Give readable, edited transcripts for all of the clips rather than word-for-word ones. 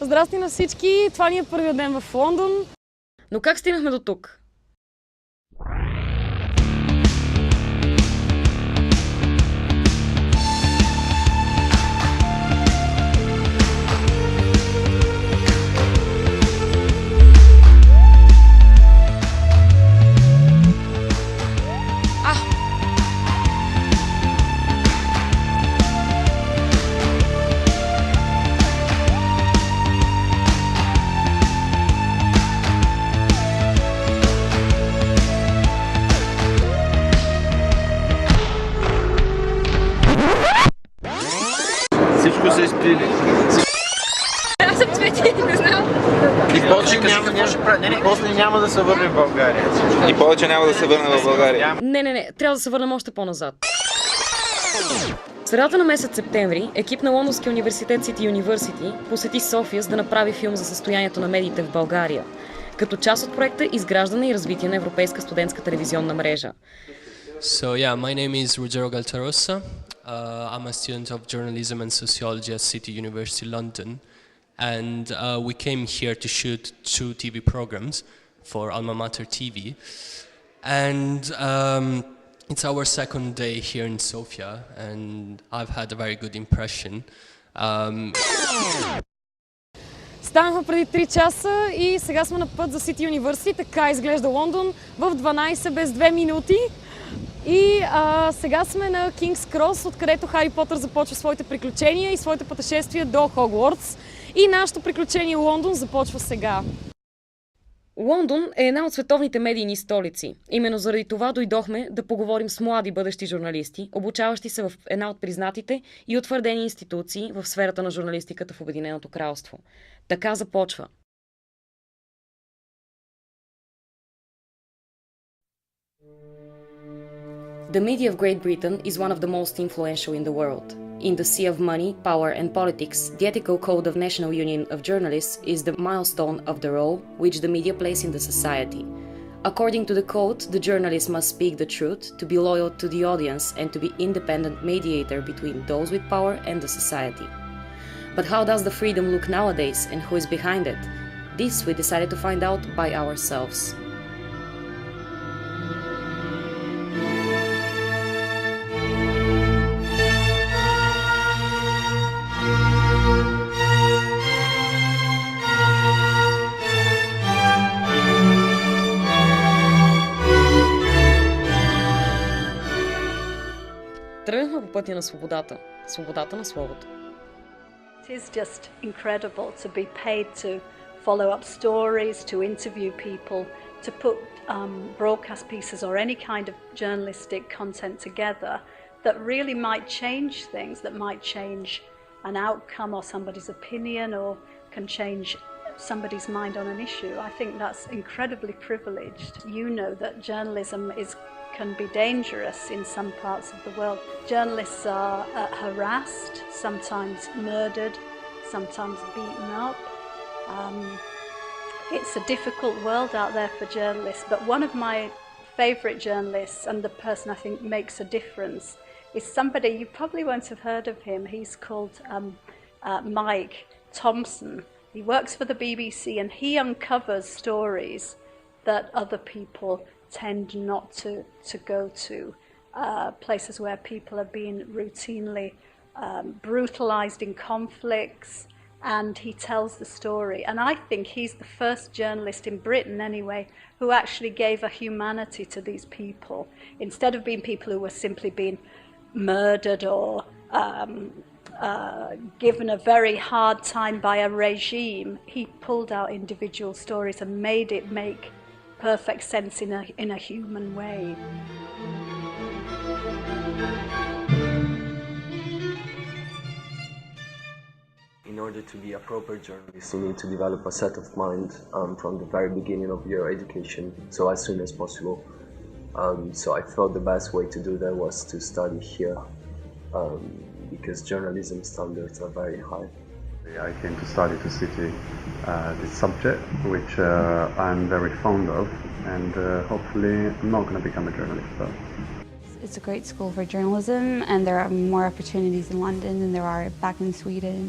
Здрасти на всички! Това ни е първият ден в Лондон. Но как стигнахме до тук? Всичко се изпили. Аз съм Цвети, не знам. И после няма да се върне в България. И повече няма да се върне в България. Не, трябва да се върнем още по-назад. В средата на месец септември екип на Лондонския университет City University посети София, за да направи филм за състоянието на медиите в България, като част от проекта изграждане и развитие на европейска студентска телевизионна мрежа. So yeah, my name is Ruggero Galtarossa. I'm a student of journalism and sociology at City University London, and we came here to shoot 2 TV programs for Alma matv.bg, and it's our second day here in Sofia, and I've had a very good impression. Станахме преди 3 часа и сега сме на път за City University. Така изглежда Лондон в 12 без 2 минути. И сега сме на Кингс Крос, откъдето Хари Потър започва своите приключения и своите пътешествия до Хогвартс. И нашето приключение Лондон започва сега. Лондон е една от световните медийни столици. Именно заради това дойдохме да поговорим с млади бъдещи журналисти, обучаващи се в една от признатите и утвърдени институции в сферата на журналистиката в Обединеното кралство. Така започва. The media of Great Britain is one of the most influential in the world. In the sea of money, power and politics, the ethical code of National Union of Journalists is the milestone of the role which the media plays in the society. According to the code, the journalist must speak the truth, to be loyal to the audience and to be independent mediator between those with power and the society. But how does the freedom look nowadays and who is behind it? This we decided to find out by ourselves. Тръгнахме по пътя на свободата. Свободата на словото. It is just incredible to be paid to follow up stories, to interview people, to put broadcast pieces or any kind of journalistic content together that really might change things, that might change an outcome or somebody's opinion or can change somebody's mind on an issue. I think that's incredibly privileged. You know that journalism can be dangerous in some parts of the world. Journalists are harassed, sometimes murdered, sometimes beaten up. It's a difficult world out there for journalists, but one of my favourite journalists and the person I think makes a difference is somebody, you probably won't have heard of him, he's called Mike Thompson. He works for the BBC and he uncovers stories that other people tend not to go to, places where people are being routinely brutalised in conflicts, and he tells the story. And I think he's the first journalist in Britain anyway who actually gave a humanity to these people. Instead of being people who were simply being murdered or given a very hard time by a regime, he pulled out individual stories and made it make perfect sense in a human way. In order to be a proper journalist, you need to develop a set of mind from the very beginning of your education, so as soon as possible. So I thought the best way to do that was to study here, because journalism standards are very high. I came to study to City this subject, which I'm very fond of, and hopefully I'm not going to become a journalist. But it's a great school for journalism, and there are more opportunities in London than there are back in Sweden.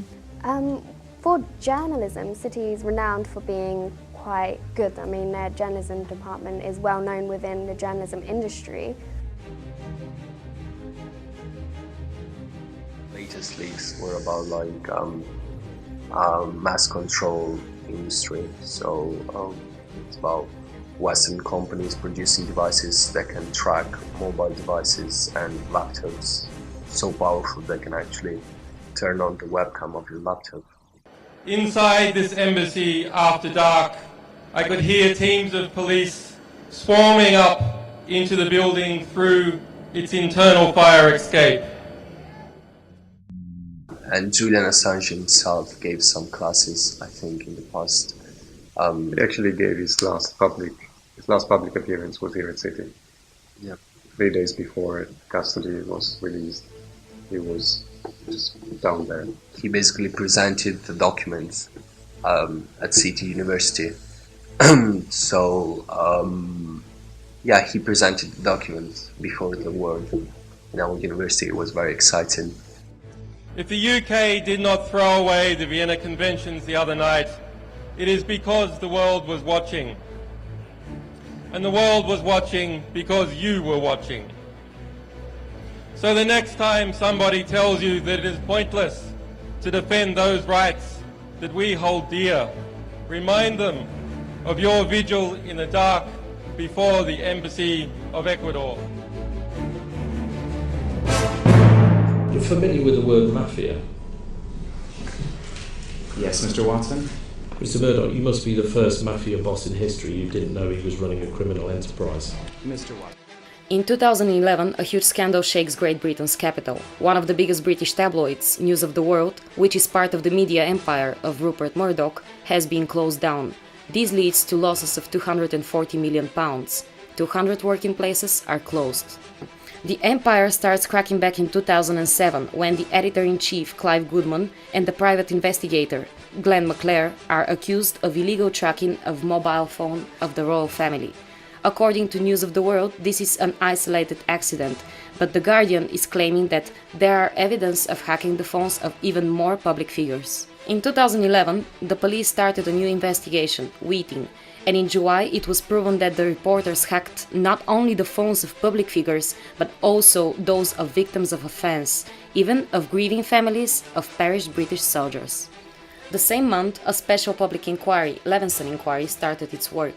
For journalism, City is renowned for being quite good. I mean, their journalism department is well known within the journalism industry. Latest leaks were about like mass control industry. So it's about Western companies producing devices that can track mobile devices and laptops so powerful they can actually turn on the webcam of your laptop. Inside this embassy after dark, I could hear teams of police swarming up into the building through its internal fire escape. And Julian Assange himself gave some classes, I think, in the past. He actually gave his last public appearance was here at City. Yeah. 3 days before custody was released, he was just down there. He basically presented the documents at City University. Yeah, he presented the documents before the world in our university. It was very exciting. If the UK did not throw away the Vienna Conventions the other night, it is because the world was watching. And the world was watching because you were watching. So the next time somebody tells you that it is pointless to defend those rights that we hold dear, remind them of your vigil in the dark before the Embassy of Ecuador. You're familiar with the word mafia? Yes, Mr. Watson. Mr. Murdoch, you must be the first mafia boss in history who didn't know he was running a criminal enterprise. Mr. Watson. In 2011, a huge scandal shakes Great Britain's capital. One of the biggest British tabloids, News of the World, which is part of the media empire of Rupert Murdoch, has been closed down. This leads to losses of £240 million. 200 working places are closed. The empire starts cracking back in 2007 when the editor-in-chief Clive Goodman and the private investigator Glenn McClare are accused of illegal tracking of mobile phone of the royal family. According to News of the World, this is an isolated accident, but The Guardian is claiming that there are evidence of hacking the phones of even more public figures. In 2011, the police started a new investigation, Wheating, and in July it was proven that the reporters hacked not only the phones of public figures, but also those of victims of offense, even of grieving families of perished British soldiers. The same month, a special public inquiry, Levinson Inquiry, started its work.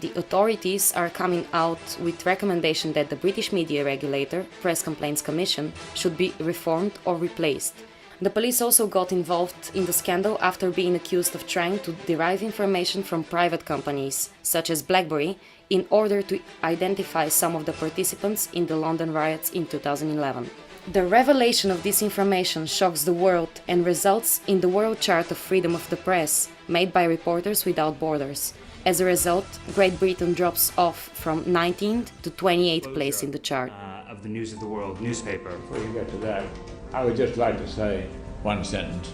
The authorities are coming out with recommendation that the British media regulator, Press Complaints Commission, should be reformed or replaced. The police also got involved in the scandal after being accused of trying to derive information from private companies, such as BlackBerry, in order to identify some of the participants in the London riots in 2011. The revelation of this information shocks the world and results in the World Chart of Freedom of the Press, made by Reporters Without Borders. As a result, Great Britain drops off from 19th to 28th place in the chart. Of the News of the World newspaper. Before you get to that, I would just like to say one sentence.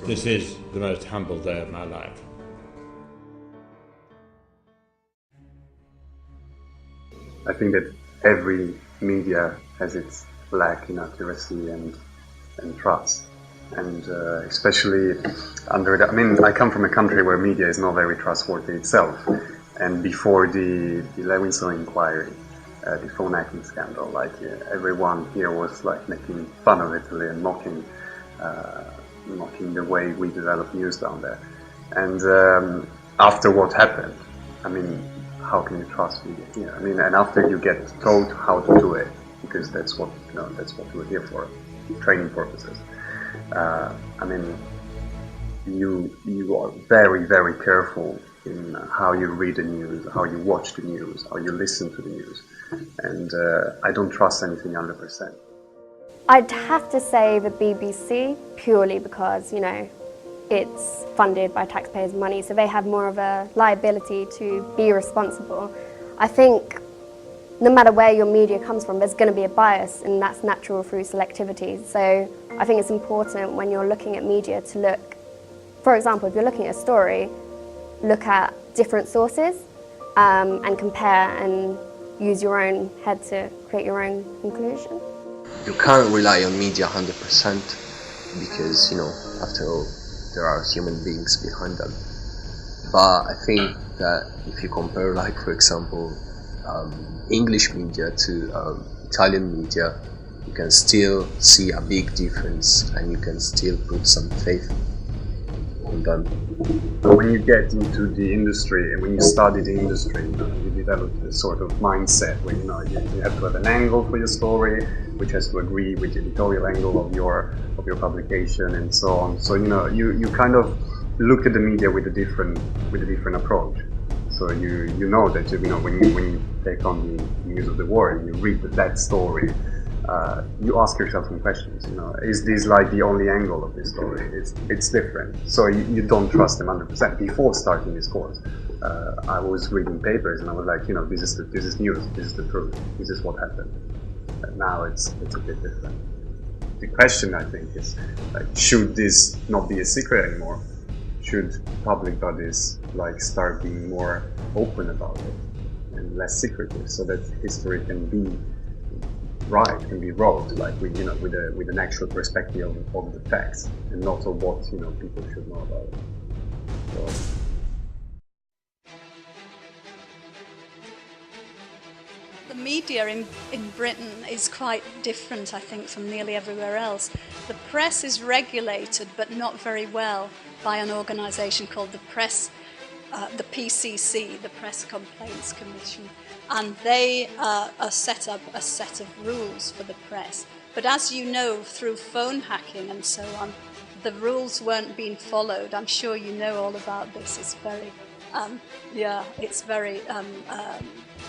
This is the most humble day of my life. I think that every media has its lack in accuracy and trust. And especially I mean, I come from a country where media is not very trustworthy itself. And before the Levinson inquiry, the phone hacking scandal, like everyone here was like making fun of Italy and mocking the way we develop news down there. And after what happened, I mean, how can you trust media? Yeah, I mean, and after you get told how to do it, because that's what we're here for, training purposes. I mean, you are very, very careful in how you read the news, how you watch the news, how you listen to the news, and I don't trust anything 100%. I'd have to say the BBC, purely because, you know, it's funded by taxpayers' money, so they have more of a liability to be responsible. I think no matter where your media comes from, there's going to be a bias, and that's natural through selectivity. So I think it's important when you're looking at media to look, for example, if you're looking at a story, look at different sources and compare and use your own head to create your own conclusion. You can't rely on media 100% because, you know, after all, there are human beings behind them. But I think that if you compare, like, for example, English media to Italian media, you can still see a big difference, and you can still put some faith on them. When you get into the industry and when you study the industry, you develop a sort of mindset where you have to have an angle for your story, which has to agree with the editorial angle of your publication and so on. So you kind of look at the media with a different approach. So you know that when you take on the news of the war and you read that story, you ask yourself some questions. Is this like the only angle of this story? It's different. So you don't trust them 100%. Before starting this course, I was reading papers and I was like, this is news. This is the truth. This is what happened. And now it's a bit different. The question, I think, is like, should this not be a secret anymore? Should public bodies start being more open about it and less secretive, so that history can be can be wrote with an actual perspective of the facts and not of what people should know about it. So. The media in Britain is quite different, I think, from nearly everywhere else. The press is regulated, but not very well, by an organisation called the PCC, the Press Complaints Commission, and they set up a set of rules for the press. But as you know, through phone hacking and so on, the rules weren't being followed. I'm sure you know all about this. It's very, it's very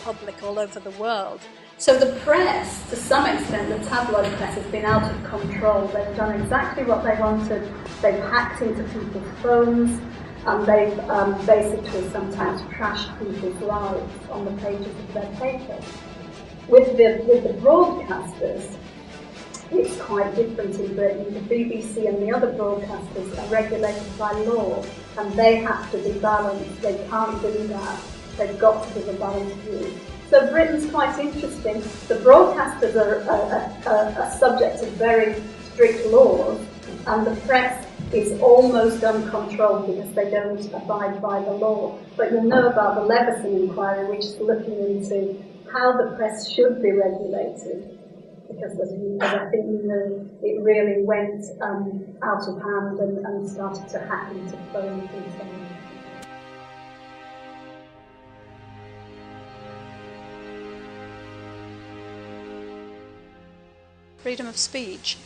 public all over the world. So the press, to some extent, the tabloid press has been out of control. They've done exactly what they wanted. They've hacked into people's phones, and they've basically sometimes trashed people's lives on the pages of their papers. With the broadcasters, it's quite different in Britain. The BBC and the other broadcasters are regulated by law, and they have to be balanced. They can't do that. They've got to give a balanced view. So Britain's quite interesting. The broadcasters are subject to very strict laws, and the press is almost uncontrolled because they don't abide by the law. But you'll know about the Leveson inquiry, which is looking into how the press should be regulated, because as I think you know, it really went out of hand and started to hack into phones and so on. Freedom of speech.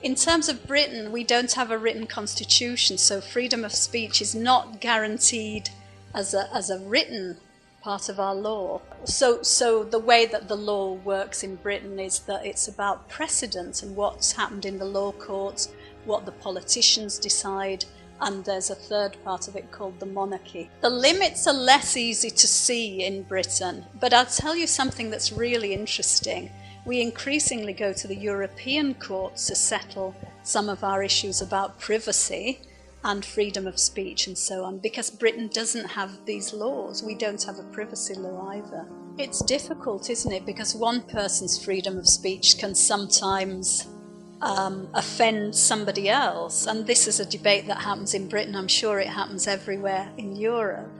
In terms of Britain, we don't have a written constitution, so freedom of speech is not guaranteed as a written part of our law. So the way that the law works in Britain is that it's about precedent and what's happened in the law courts, what the politicians decide, and there's a third part of it called the monarchy. The limits are less easy to see in Britain, but I'll tell you something that's really interesting. We increasingly go to the European courts to settle some of our issues about privacy and freedom of speech and so on, because Britain doesn't have these laws. We don't have a privacy law either. It's difficult, isn't it? Because one person's freedom of speech can sometimes offend somebody else. And this is a debate that happens in Britain. I'm sure it happens everywhere in Europe.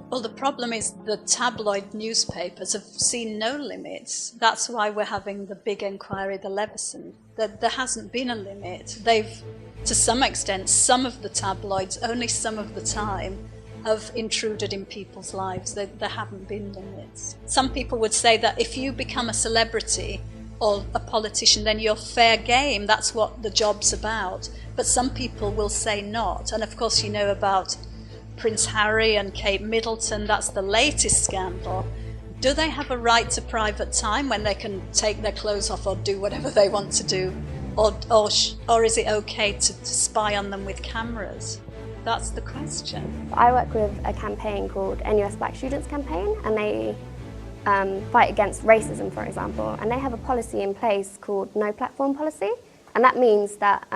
Well, the problem is the tabloid newspapers have seen no limits. That's why we're having the big inquiry, the Leveson. There hasn't been a limit. They've, to some extent, some of the tabloids, only some of the time, have intruded in people's lives. There haven't been limits. Some people would say that if you become a celebrity or a politician, then you're fair game. That's what the job's about. But some people will say not. And of course, you know about Prince Harry and Kate Middleton. That's the latest scandal. Do they have a right to private time when they can take their clothes off or do whatever they want to do? Or is it okay to spy on them with cameras? That's the question. I work with a campaign called NUS Black Students Campaign, and they fight against racism, for example, and they have a policy in place called no platform policy, and that means that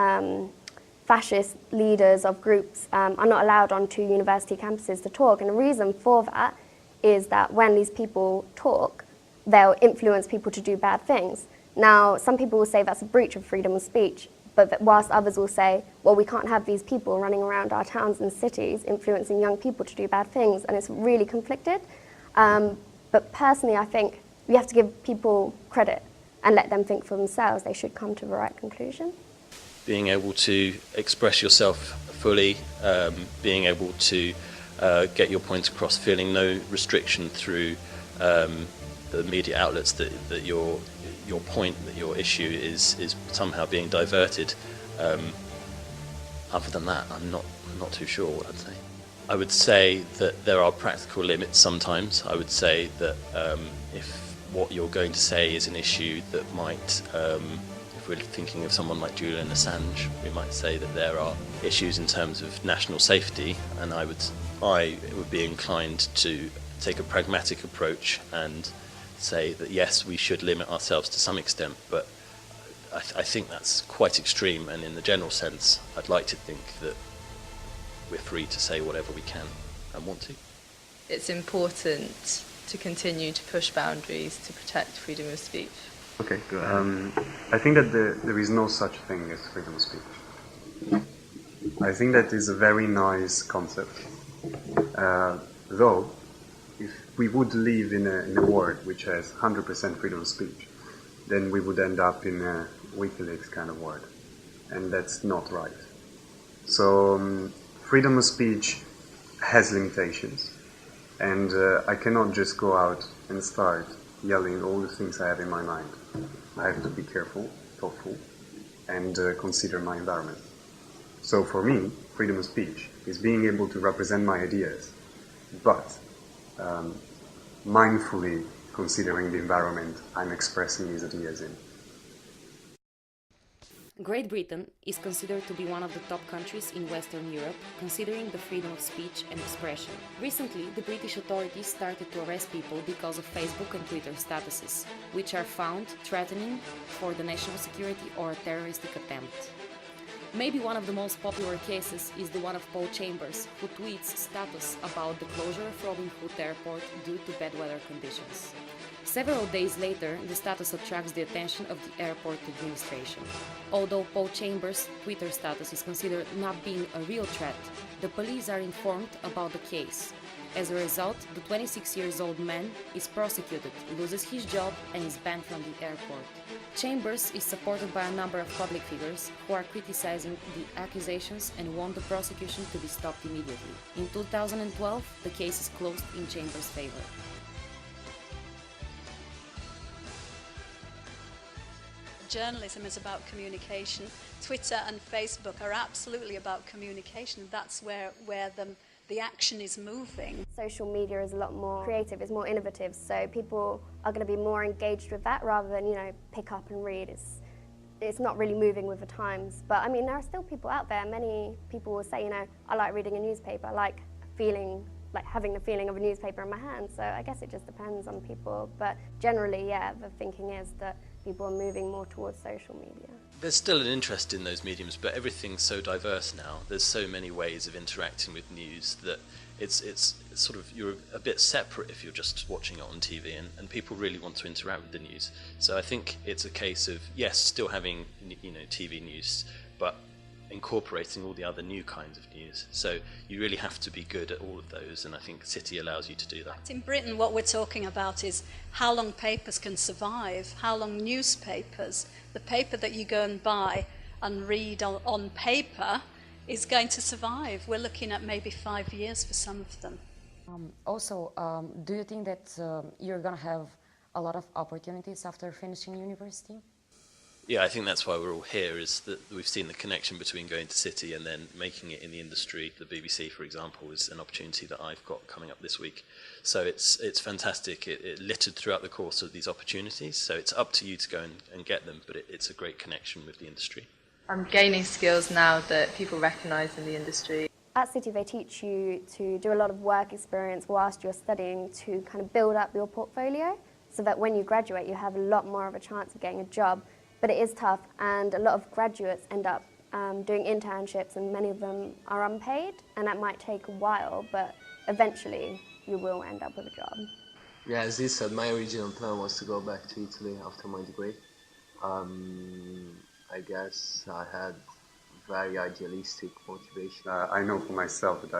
fascist leaders of groups are not allowed onto university campuses to talk, and the reason for that is that when these people talk, they'll influence people to do bad things. Now, some people will say that's a breach of freedom of speech, But whilst others will say, well, we can't have these people running around our towns and cities influencing young people to do bad things, and it's really conflicted. But personally, I think we have to give people credit and let them think for themselves. They should come to the right conclusion. Being able to express yourself fully, being able to get your point across, feeling no restriction through the media outlets that your point, that your issue is somehow being diverted. Other than that, I'm not too sure what I'd say. I would say that there are practical limits sometimes. I would say that if what you're going to say is an issue that might, if we're thinking of someone like Julian Assange, we might say that there are issues in terms of national safety, and I would be inclined to take a pragmatic approach and say that yes, we should limit ourselves to some extent, but I think that's quite extreme, and in the general sense, I'd like to think that we're free to say whatever we can and want to. It's important to continue to push boundaries to protect freedom of speech. Okay, good. I think that there is no such thing as freedom of speech. I think that is a very nice concept. Though, if we would live in a world which has 100% freedom of speech, then we would end up in a WikiLeaks kind of world. And that's not right. So, freedom of speech has limitations. And I cannot just go out and start yelling all the things I have in my mind. I have to be careful, thoughtful, and consider my environment. So for me, freedom of speech is being able to represent my ideas, but mindfully considering the environment I'm expressing these ideas in. Great Britain is considered to be one of the top countries in Western Europe, considering the freedom of speech and expression. Recently, the British authorities started to arrest people because of Facebook and Twitter statuses, which are found threatening for the national security or a terroristic attempt. Maybe one of the most popular cases is the one of Paul Chambers, who tweets status about the closure of Robin Hood Airport due to bad weather conditions. Several days later, the status attracts the attention of the airport administration. Although Paul Chambers' Twitter status is considered not being a real threat, the police are informed about the case. As a result, the 26-year-old man is prosecuted, loses his job, and is banned from the airport. Chambers is supported by a number of public figures who are criticizing the accusations and want the prosecution to be stopped immediately. In 2012, the case is closed in Chambers' favor. Journalism is about communication. Twitter and Facebook are absolutely about communication. That's where the action is moving. Social media is a lot more creative, it's more innovative, so people are going to be more engaged with that rather than, pick up and read. It's not really moving with the times. But I mean, there are still people out there. Many people will say, I like reading a newspaper, I like having the feeling of a newspaper in my hand. So I guess it just depends on people. But generally, yeah, the thinking is that people are moving more towards social media. There's still an interest in those mediums, but everything's so diverse now. There's so many ways of interacting with news that it's sort of, you're a bit separate if you're just watching it on TV, and people really want to interact with the news. So I think it's a case of, yes, still having TV news, but incorporating all the other new kinds of news. So you really have to be good at all of those, and I think City allows you to do that. In Britain, what we're talking about is how long papers can survive, how long newspapers, the paper that you go and buy and read on paper is going to survive. We're looking at maybe 5 years for some of them. Do you think that you're going to have a lot of opportunities after finishing university? Yeah, I think that's why we're all here, is that we've seen the connection between going to City and then making it in the industry. The BBC, for example, is an opportunity that I've got coming up this week. So it's fantastic. It littered throughout the course of these opportunities. So it's up to you to go and get them, but it's a great connection with the industry. I'm gaining skills now that people recognise in the industry. At City, they teach you to do a lot of work experience whilst you're studying to kind of build up your portfolio so that when you graduate, you have a lot more of a chance of getting a job. But it is tough, and a lot of graduates end up doing internships, and many of them are unpaid, and that might take a while, but eventually you will end up with a job. Yeah, as you said, my original plan was to go back to Italy after my degree. I guess I had very idealistic motivation. I know for myself that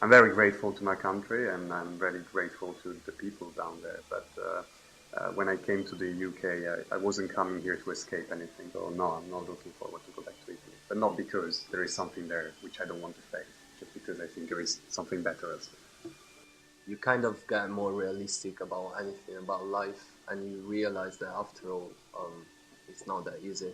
I'm very grateful to my country, and I'm very grateful to the people down there. But when I came to the UK, I wasn't coming here to escape anything. So no, I'm not looking forward to go back to Italy. But not because there is something there which I don't want to face, just because I think there is something better elsewhere. You kind of get more realistic about anything, about life, and you realize that after all, it's not that easy.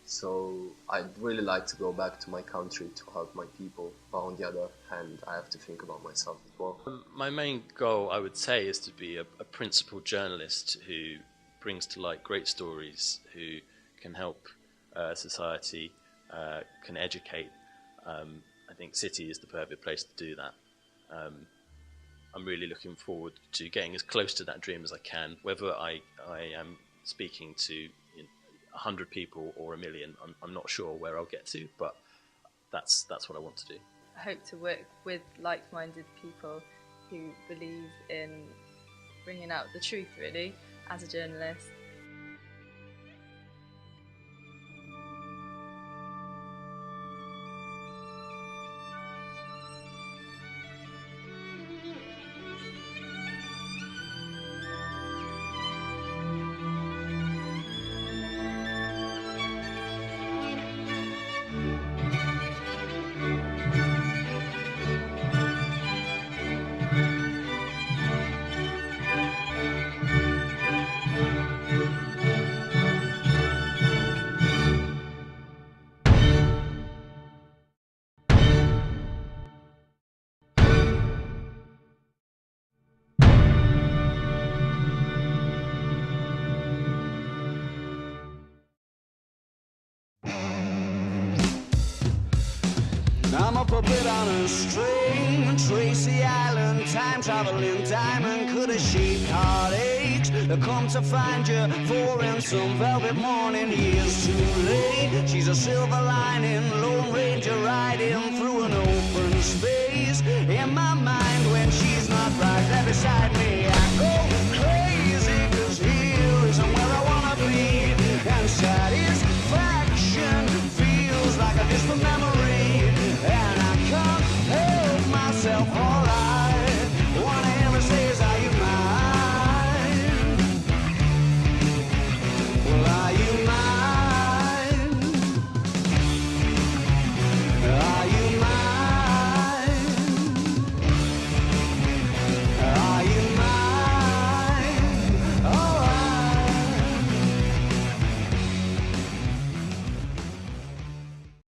So I'd really like to go back to my country to help my people, but on the other hand, I have to think about myself as well. My main goal, I would say, is to be a principled journalist who brings to light great stories, who can help society, can educate. I think City is the perfect place to do that. I'm really looking forward to getting as close to that dream as I can, whether I am speaking to 100 people or 1 million. I'm not sure where I'll get to, but that's what I want to do. I hope to work with like-minded people who believe in bringing out the truth, really, as a journalist. I'm a puppet on a string, Tracy Island, time traveling diamond, could have shaped heartaches. I come to find you for in some velvet morning, years too late. She's a silver lining, Lone Ranger riding through an open space. In my mind when she's not right there beside me.